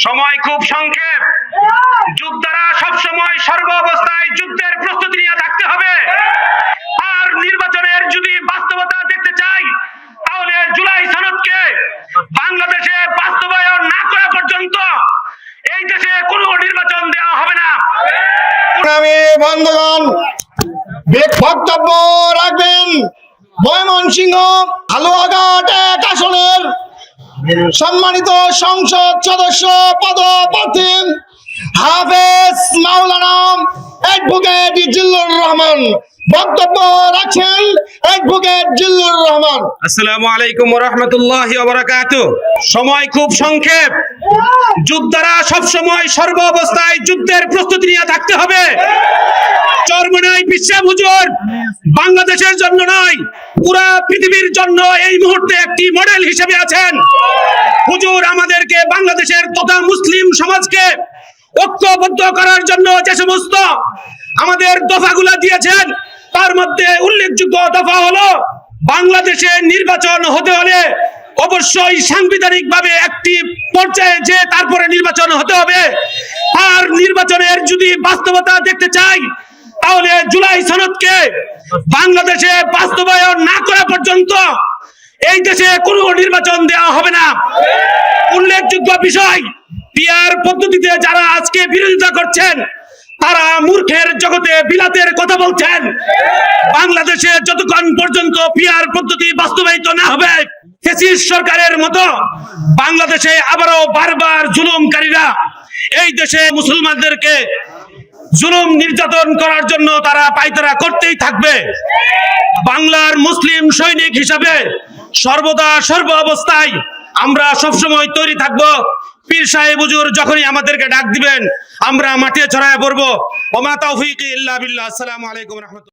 সময় খুব সংক্ষেপ। যোদ্ধারা সবসময় সর্ব অবস্থায় যুদ্ধের প্রস্তুতি নিয়ে থাকতে হবে। আর নির্বাচনের যদি বাস্তবতা দেখতে চাই, তাহলে জুলাই সনদকে বাংলাদেশে বাস্তবায়ন না করা পর্যন্ত এই দেশে কোনো নির্বাচন দেওয়া হবে না। বন্ধুগণ, বক্তব্য রাখবেন ময়মনসিংহ হালুয়াঘাট 1 আসনের সম্মানিত সংসদ সদস্য পদপ্রার্থী হাফেজ মাওলানা অ্যাডভোকেট জিল্লুর রহমান। বক্তব্য রাখছেন অ্যাডভোকেট জিল্লুর রহমান। আসসালামু আলাইকুম ওয়া রাহমাতুল্লাহি ওয়া বারাকাতুহু। সময় খুব সংক্ষেপ। যোদ্ধারা সবসময় সর্ব অবস্থায় যুদ্ধের প্রস্তুতি নিয়ে থাকতে হবে। চরমনাই বিশ্ব হুজুর বাংলাদেশের জন্য নয়, পুরা পৃথিবীর জন্য এই মুহূর্তে একটি মডেল হিসেবে আছেন। হুজুর আমাদেরকে বাংলাদেশের তথা মুসলিম সমাজকে ঐক্যবদ্ধ করার জন্য যে সমস্ত আমাদের দফাগুলো দিয়েছেন, তার মধ্যে উল্লেখযোগ্য দফা হলো বাংলাদেশে নির্বাচন হতে হলে অবশ্যই সাংবিধানিকভাবে একটি পর্যায়ে যে তারপরে নির্বাচন হতে হবে। আর নির্বাচনের যদি বাস্তবতা দেখতে চাই, তাহলে জুলাই সনদকে বাংলাদেশে বাস্তবায়ন না করা পর্যন্ত এই দেশে কোনো নির্বাচন দেওয়া হবে না। উল্লেখযোগ্য বিষয়, পিআর পদ্ধতিতে যারা আজকে বিরোধিতা করছেন, তারা মূর্খের জগতে বিলাতের কথা বলছেন। বাংলাদেশে যতক্ষণ পর্যন্ত পিআর পদ্ধতি বাস্তবায়িত না হবে, ফ্যাসিস্ট সরকারের মতো বাংলাদেশে আবারও বারবার জুলুমকারীরা এই দেশে মুসলমানদেরকে জুলুম নির্যাতন করার জন্য তারা পায়তারা করতেই থাকবে। বাংলার মুসলিম সৈনিক হিসাবে সর্বদা সর্ব অবস্থায় আমরা সবসময় তৈরি থাকব। পীর সাহেব হুজুর যখনই আমাদেরকে ডাক দিবেন, আমরা মাঠে ছড়ায় পড়বো। ওমা তাওফীকি ইল্লা বিল্লাহ। আসসালামু আলাইকুম ওয়া রাহমাতুল্লাহ।